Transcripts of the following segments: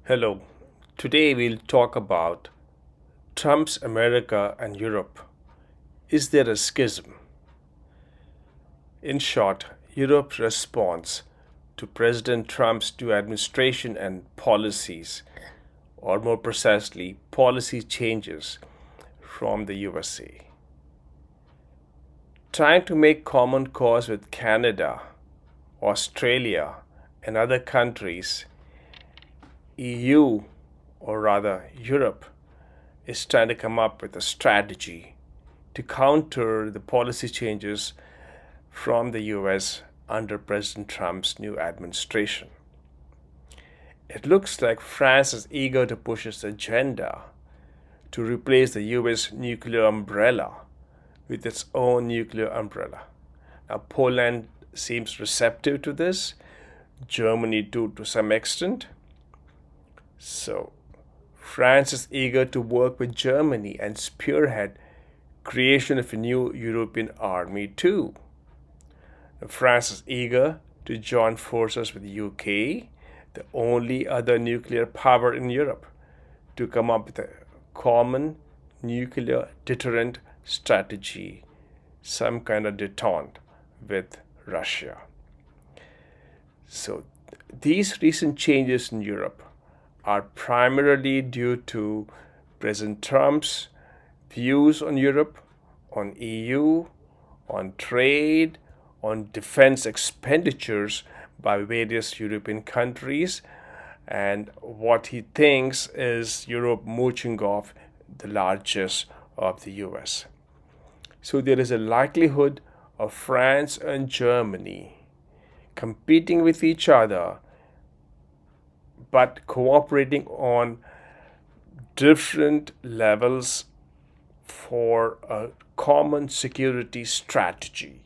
Hello. Today we'll talk about Trump's America and Europe. Is there a schism? In short, Europe's response to President Trump's new administration and policies, or more precisely, policy changes from the USA. Trying to make common cause with Canada, Australia, and other countries, EU, or rather Europe, is trying to come up with a strategy to counter the policy changes from the US under President Trump's new administration. It looks like France is eager to push its agenda to replace the US nuclear umbrella with its own nuclear umbrella. Now, Poland seems receptive to this, Germany too, to some extent. So, France is eager to work with Germany and spearhead creation of a new European army too. France is eager to join forces with the UK, the only other nuclear power in Europe, to come up with a common nuclear deterrent strategy, some kind of detente with Russia. So these recent changes in Europe are primarily due to President Trump's views on Europe, on EU, on trade, on defense expenditures by various European countries, and what he thinks is Europe mooching off the largesse of the US. So there is a likelihood of France and Germany competing with each other but cooperating on different levels for a common security strategy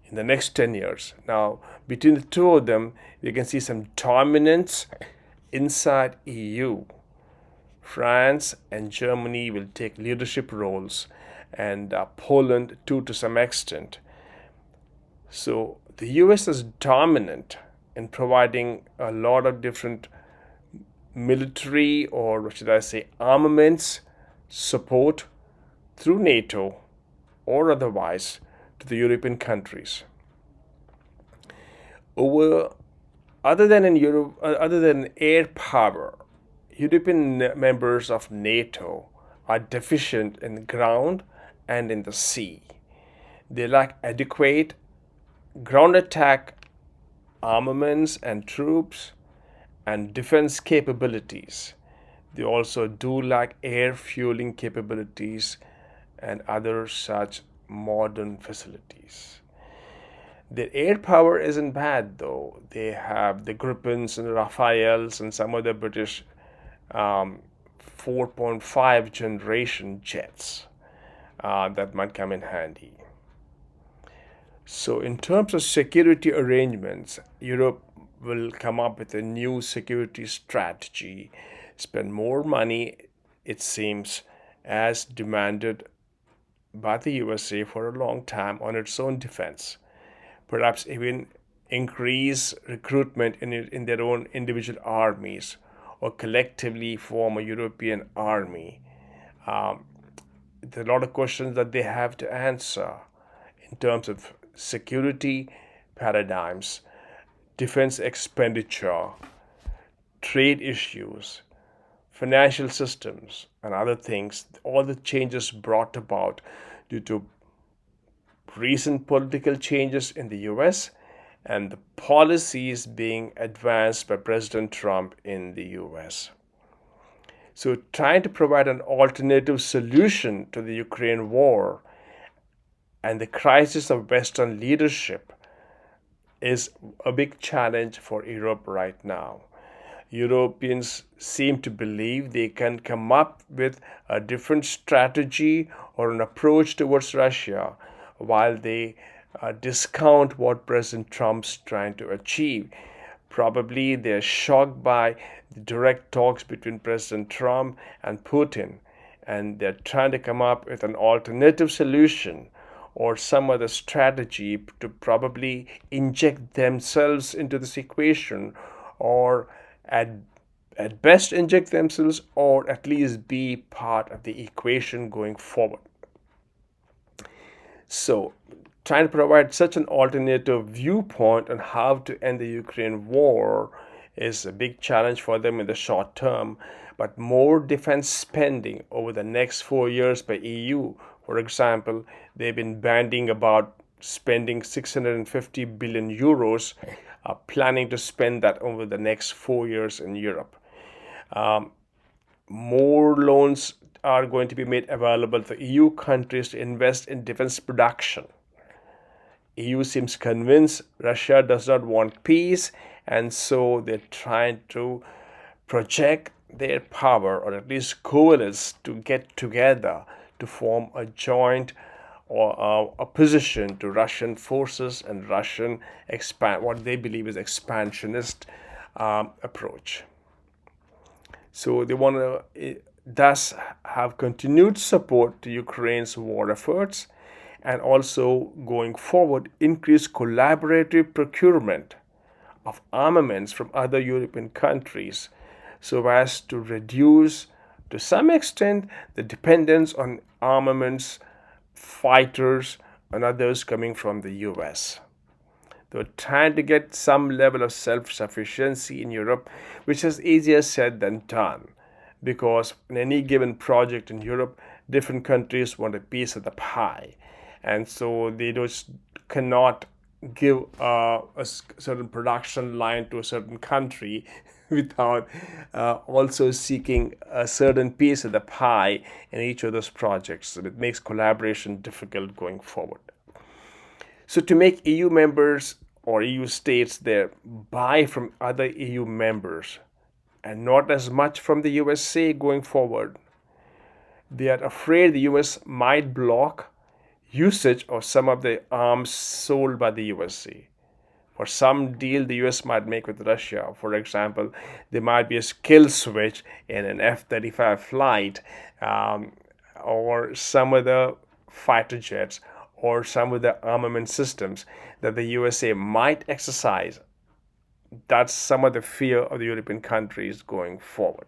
in the next 10 years. Now, between the two of them, we can see some dominance inside EU. France and Germany will take leadership roles, and Poland too to some extent. So the US is dominant in providing a lot of different military, or what should I say, armaments support through NATO or otherwise to the European countries. Over other than in Europe, other than air power, European members of NATO are deficient in ground and in the sea. They lack adequate ground attack armaments and troops and defense capabilities. They also do lack air fueling capabilities and other such modern facilities. Their air power isn't bad though. They have the Gripens and Rafales and some other British 4.5 generation jets that might come in handy. So, in terms of security arrangements, Europe will come up with a new security strategy, spend more money, it seems, as demanded by the USA for a long time on its own defense. Perhaps even increase recruitment in their own individual armies or collectively form a European army. There are a lot of questions that they have to answer in terms of security paradigms, defense expenditure, trade issues, financial systems, and other things. All the changes brought about due to recent political changes in the US and the policies being advanced by President Trump in the US. So, trying to provide an alternative solution to the Ukraine war and the crisis of Western leadership is a big challenge for Europe right now. Europeans seem to believe they can come up with a different strategy or an approach towards Russia while they discount what President Trump's trying to achieve. Probably they're shocked by the direct talks between President Trump and Putin, and they're trying to come up with an alternative solution or some other strategy to probably inject themselves into this equation or at best inject themselves or at least be part of the equation going forward. So, trying to provide such an alternative viewpoint on how to end the Ukraine war is a big challenge for them in the short term. But more defense spending over the next 4 years by EU, for example, they've been banding about spending 650 billion euros, planning to spend that over the next 4 years in Europe. More loans are going to be made available to EU countries to invest in defense production. EU seems convinced Russia does not want peace, and so they're trying to project their power, or at least coalesce to get together to form a joint or opposition to Russian forces and Russian what they believe is expansionist approach. So they want to thus have continued support to Ukraine's war efforts, and also going forward increase collaborative procurement of armaments from other European countries so as to reduce to some extent the dependence on armaments, fighters, and others coming from the US. They were trying to get some level of self-sufficiency in Europe, which is easier said than done, because in any given project in Europe, different countries want a piece of the pie, and so they just cannot give a certain production line to a certain country without also seeking a certain piece of the pie in each of those projects. So it makes collaboration difficult going forward. So to make EU members or EU states there buy from other EU members and not as much from the USA going forward, they are afraid the US might block usage of some of the arms sold by the USA. For some deal the US might make with Russia, for example, there might be a skill switch in an F-35 flight, or some of the fighter jets, or some of the armament systems that the USA might exercise. That's some of the fear of the European countries going forward.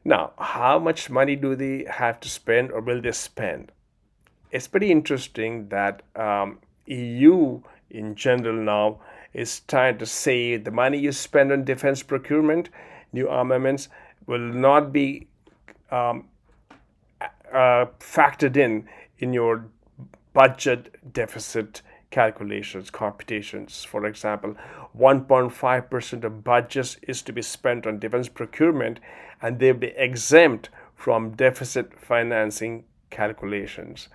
Now, how much money do they have to spend, or will they spend? It's pretty interesting that EU in general now is trying to say the money you spend on defense procurement, new armaments, will not be factored in your budget deficit calculations, computations. For example, 1.5% of budgets is to be spent on defense procurement, and they'll be exempt from deficit financing calculations.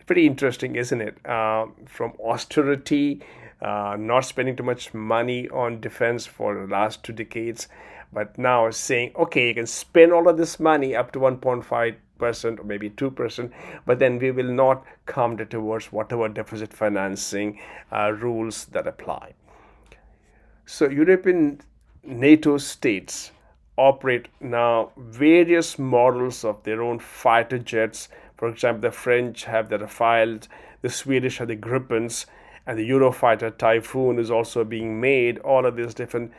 Pretty interesting, isn't it? From austerity, not spending too much money on defense for the last 2 decades, but now saying, okay, you can spend all of this money up to 1.5% or maybe 2%, but then we will not count it towards whatever deficit financing rules that apply. So European NATO states operate now various models of their own fighter jets. For example, the French have the Rafales, the Swedish have the Gripens, and the Eurofighter Typhoon is also being made. All of these different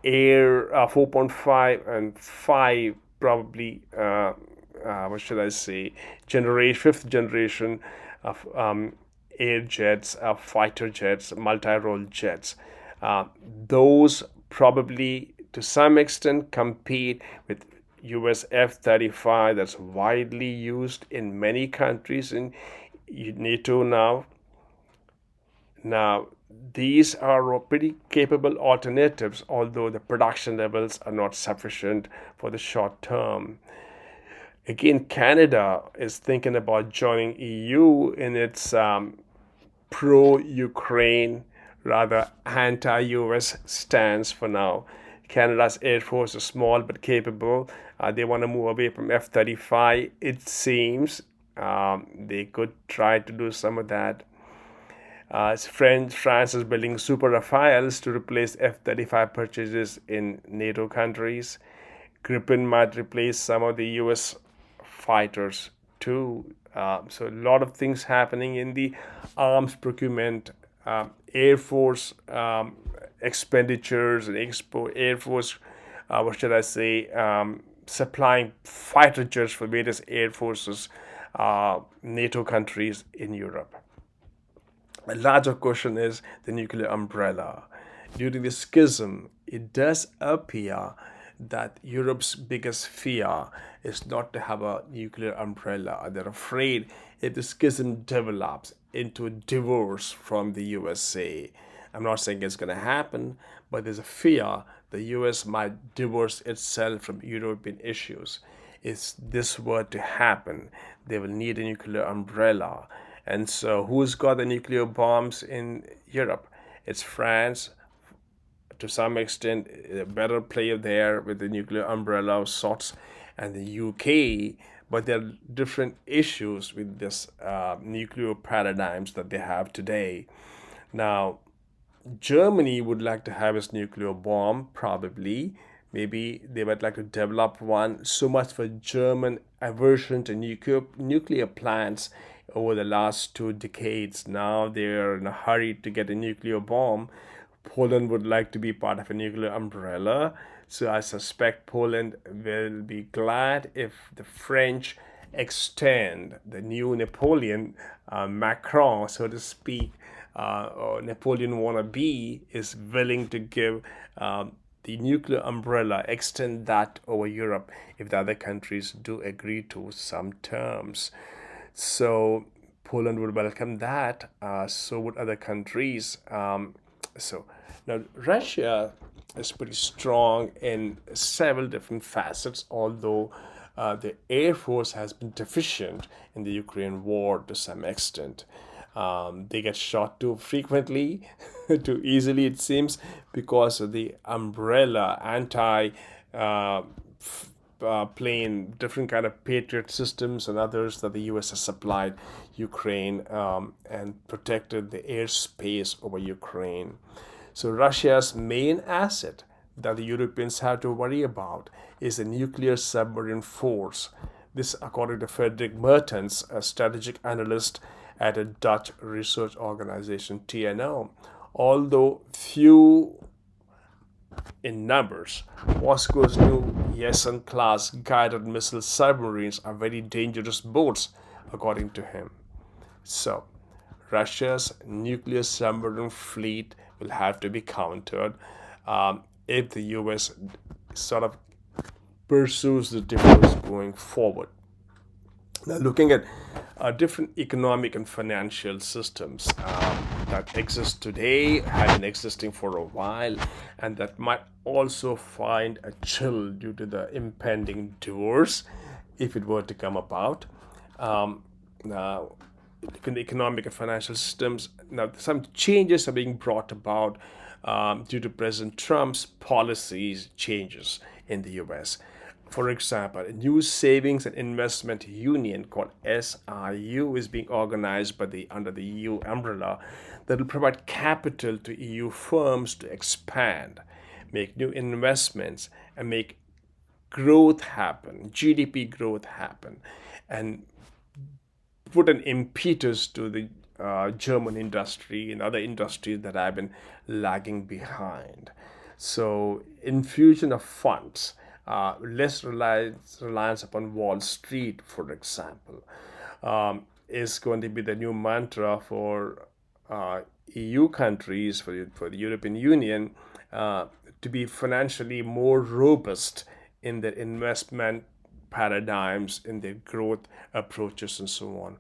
air 4.5 and 5 probably, what should I say, fifth generation of air jets, fighter jets, multi-role jets. Those probably to some extent compete with US F-35 that's widely used in many countries in NATO now. Now, these are pretty capable alternatives, although the production levels are not sufficient for the short term. Again, Canada is thinking about joining EU in its pro-Ukraine, rather anti-US stance for now. Canada's Air Force is small but capable. They want to move away from F-35, it seems. They could try to do some of that. France is building Super Rafales to replace F-35 purchases in NATO countries. Gripen might replace some of the US fighters too. So a lot of things happening in the arms procurement, Air Force expenditures and Air Force what should I say, supplying fighter jets for various air forces, NATO countries in Europe. A larger question is the nuclear umbrella. During the schism, it does appear that Europe's biggest fear is not to have a nuclear umbrella. They're afraid if the schism develops into a divorce from the USA. I'm not saying it's going to happen, but there's a fear the US might divorce itself from European issues. If this were to happen, they will need a nuclear umbrella. And so, who's got the nuclear bombs in Europe? It's France, to some extent, a better player there with the nuclear umbrella of sorts, and the UK. But there are different issues with this nuclear paradigms that they have today. Now, Germany would like to have its nuclear bomb, probably. Maybe they would like to develop one. So much for German aversion to nuclear plants over the last 2 decades. Now they're in a hurry to get a nuclear bomb. Poland would like to be part of a nuclear umbrella. So I suspect Poland will be glad if the French extend the new Napoleon, Macron, so to speak, or Napoleon wannabe, is willing to give the nuclear umbrella, extend that over Europe if the other countries do agree to some terms. So Poland would welcome that. So would other countries. So now Russia is pretty strong in several different facets, although the Air Force has been deficient in the Ukraine war to some extent. They get shot too frequently, too easily, it seems, because of the umbrella anti plane, different kind of Patriot systems and others that the U.S. has supplied Ukraine, and protected the airspace over Ukraine. So Russia's main asset that the Europeans have to worry about is a nuclear submarine force. This, according to Friedrich Merz, a strategic analyst at a Dutch research organization, TNO. Although few in numbers, Moscow's new Yesen class guided missile submarines are very dangerous boats, according to him. So, Russia's nuclear submarine fleet will have to be countered if the US sort of pursues the divorce going forward. Now, looking at different economic and financial systems that exist today, have been existing for a while, and that might also find a chill due to the impending divorce, if it were to come about. Now, in the economic and financial systems, now some changes are being brought about due to President Trump's policies changes in the U.S. For example, a new savings and investment union called SIU is being organized under the EU umbrella that will provide capital to EU firms to expand, make new investments, and make growth happen, GDP growth happen, and put an impetus to the German industry and other industries that have been lagging behind. So, infusion of funds, less reliance upon Wall Street, for example, is going to be the new mantra for EU countries, for the European Union, to be financially more robust in their investment paradigms, in their growth approaches, and so on.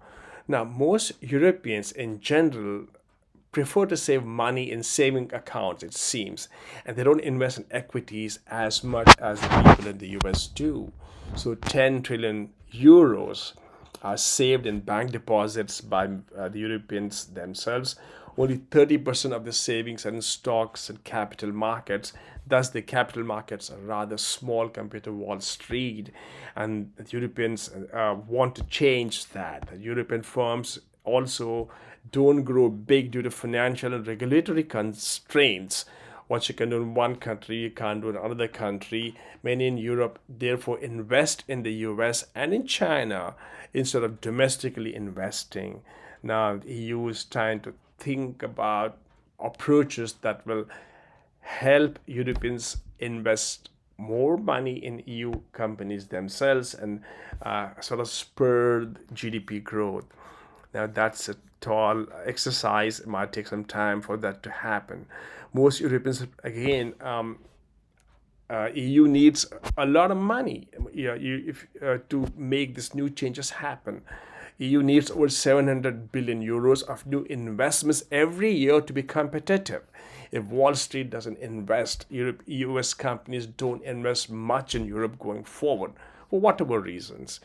Now, most Europeans in general prefer to save money in saving accounts, it seems, and they don't invest in equities as much as the people in the US do. So, 10 trillion euros are saved in bank deposits by the Europeans themselves. Only 30% of the savings are in stocks and capital markets. Thus, the capital markets are rather small compared to Wall Street. And the Europeans want to change that. The European firms also don't grow big due to financial and regulatory constraints. What you can do in one country, you can't do in another country. Many in Europe, therefore, invest in the US and in China instead of domestically investing. Now, the EU is trying to think about approaches that will help Europeans invest more money in EU companies themselves and sort of spur GDP growth. Now, that's a tall exercise. It might take some time for that to happen. Most Europeans, again, EU needs a lot of money, to make these new changes happen. EU needs over 700 billion euros of new investments every year to be competitive. If Wall Street doesn't invest, US companies don't invest much in Europe going forward for whatever reasons.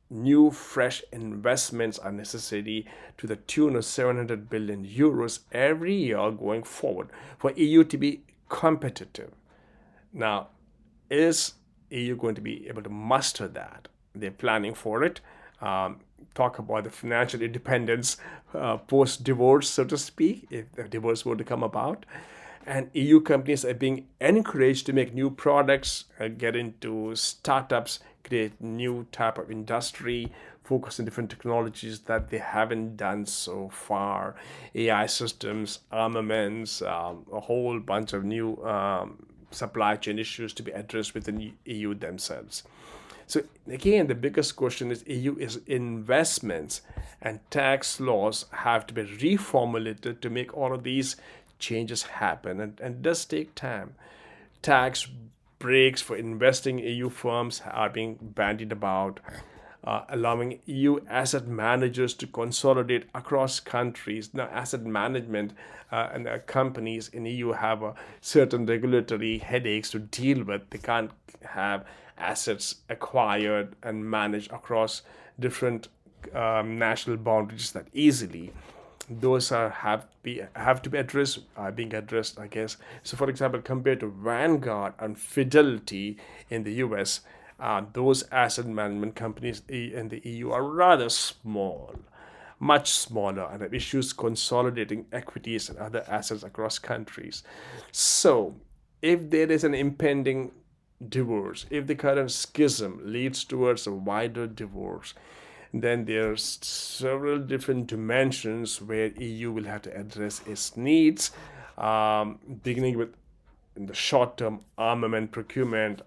New, fresh investments are necessary to the tune of 700 billion euros every year going forward for EU to be competitive. Now, is EU going to be able to muster that? They're planning for it. Talk about the financial independence post divorce, so to speak, if the divorce were to come about. And EU companies are being encouraged to make new products, get into startups, create new type of industry, focus on different technologies that they haven't done so far. AI systems, armaments, a whole bunch of new supply chain issues to be addressed within the EU themselves. So again, the biggest question is EU is investments, and tax laws have to be reformulated to make all of these changes happen, and it does take time. Tax breaks for investing EU firms are being bandied about, allowing EU asset managers to consolidate across countries. Now, asset management and companies in EU have a certain regulatory headaches to deal with. They can't have assets acquired and managed across different national boundaries that easily. Those have to be addressed, are being addressed, I guess. So, for example, compared to Vanguard and Fidelity in the US, those asset management companies in the EU are rather small, much smaller, and have issues consolidating equities and other assets across countries. So, if there is an impending divorce, if the current schism leads towards a wider divorce, then there's several different dimensions where EU will have to address its needs, beginning with in the short term armament procurement,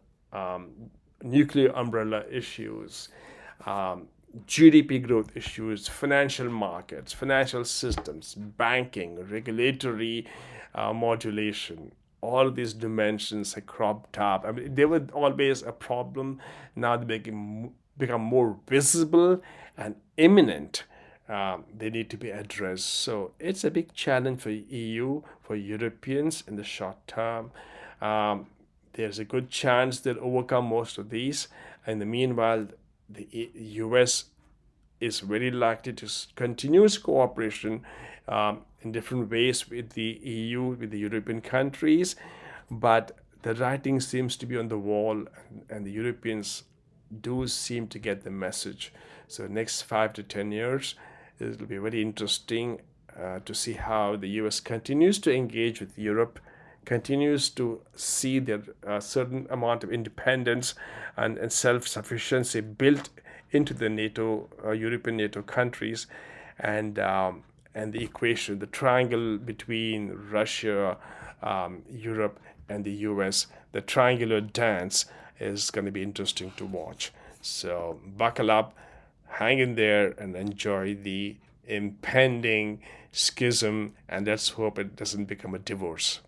nuclear umbrella issues, GDP growth issues, financial markets, financial systems, banking, regulatory modulation. All these dimensions are cropped up. I mean, they were always a problem. Now they become more visible and imminent. They need to be addressed. So it's a big challenge for EU, for Europeans in the short term. There's a good chance they'll overcome most of these. In the meanwhile, the US is very likely to continue its cooperation in different ways with the EU, with the European countries, but the writing seems to be on the wall, and the Europeans do seem to get the message. So next 5 to 10 years, it will be very interesting to see how the US continues to engage with Europe, continues to see their certain amount of independence and self-sufficiency built into the NATO, European NATO countries, and the equation, the triangle between Russia, Europe, and the US, the triangular dance is going to be interesting to watch. So buckle up, hang in there, and enjoy the impending schism, and let's hope it doesn't become a divorce.